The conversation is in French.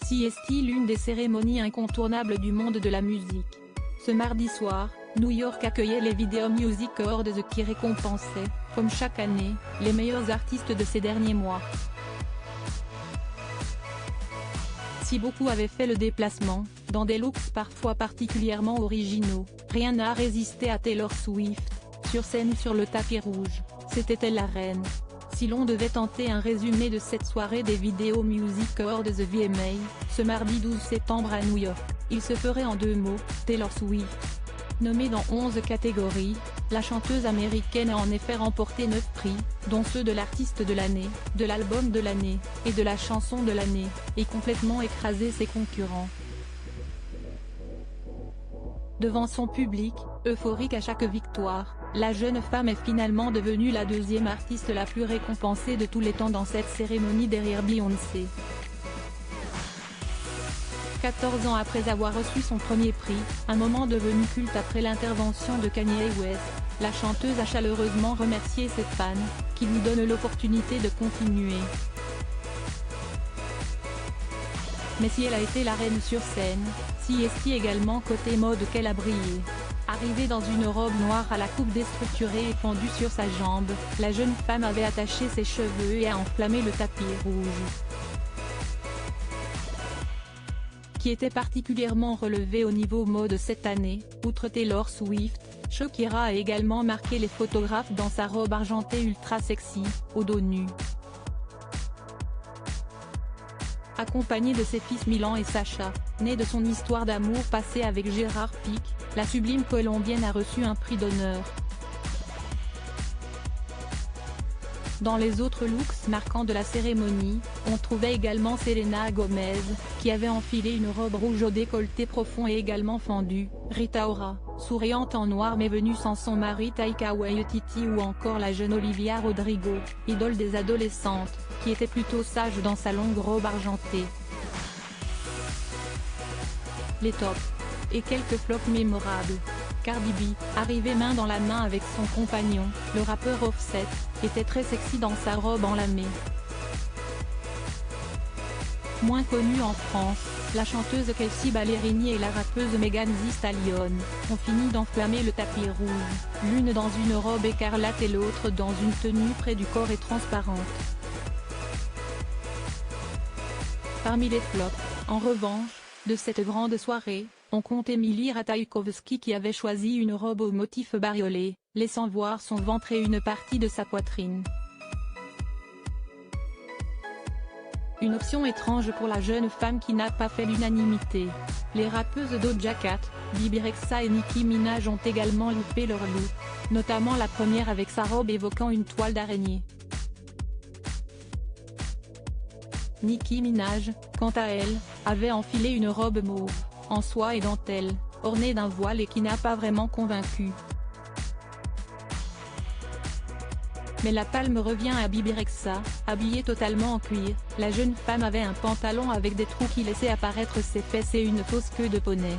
CST, l'une des cérémonies incontournables du monde de la musique. Ce mardi soir, New York accueillait les Video Music Awards qui récompensaient, comme chaque année, les meilleurs artistes de ces derniers mois. Si beaucoup avaient fait le déplacement, dans des looks parfois particulièrement originaux, rien n'a résisté à Taylor Swift, sur scène sur le tapis rouge. C'était elle la reine. Si l'on devait tenter un résumé de cette soirée des Video Music Awards The VMA, ce mardi 12 septembre à New York, il se ferait en 2 mots, Taylor Swift. Nommée dans 11 catégories, la chanteuse américaine a en effet remporté 9 prix, dont ceux de l'artiste de l'année, de l'album de l'année, et de la chanson de l'année, et complètement écrasé ses concurrents. Devant son public, euphorique à chaque victoire, la jeune femme est finalement devenue la 2e artiste la plus récompensée de tous les temps dans cette cérémonie derrière Beyoncé. 14 ans après avoir reçu son premier prix, un moment devenu culte après l'intervention de Kanye West, la chanteuse a chaleureusement remercié ses fans, qui lui donnent l'opportunité de continuer. Mais si elle a été la reine sur scène, si est-ce également côté mode qu'elle a brillé. Arrivée dans une robe noire à la coupe déstructurée et fendue sur sa jambe, la jeune femme avait attaché ses cheveux et a enflammé le tapis rouge, qui était particulièrement relevé au niveau mode cette année. Outre Taylor Swift, Shakira a également marqué les photographes dans sa robe argentée ultra sexy, au dos nu. Accompagnée de ses fils Milan et Sacha, née de son histoire d'amour passée avec Gérard Pique, la sublime colombienne a reçu un prix d'honneur. Dans les autres looks marquants de la cérémonie, on trouvait également Selena Gomez, qui avait enfilé une robe rouge au décolleté profond et également fendue, Rita Ora, souriante en noir mais venue sans son mari Taika Waititi, ou encore la jeune Olivia Rodrigo, idole des adolescentes, qui était plutôt sage dans sa longue robe argentée. Les tops. Et quelques flops mémorables. Cardi B, arrivée main dans la main avec son compagnon, le rappeur Offset, était très sexy dans sa robe enlamée. Moins connue en France, la chanteuse Kelsea Ballerini et la rappeuse Megan Thee Stallion ont fini d'enflammer le tapis rouge, l'une dans une robe écarlate et l'autre dans une tenue près du corps et transparente. Parmi les flops, en revanche, de cette grande soirée, on compte Emily Ratajkowski qui avait choisi une robe au motif bariolé, laissant voir son ventre et une partie de sa poitrine. Une option étrange pour la jeune femme qui n'a pas fait l'unanimité. Les rappeuses Doja Cat, Bebe Rexha et Nicki Minaj ont également loupé leur look, notamment la première avec sa robe évoquant une toile d'araignée. Nicki Minaj, quant à elle, avait enfilé une robe mauve, en soie et dentelle, ornée d'un voile et qui n'a pas vraiment convaincu. Mais la palme revient à Bebe Rexha, habillée totalement en cuir. La jeune femme avait un pantalon avec des trous qui laissaient apparaître ses fesses et une fausse queue de poney.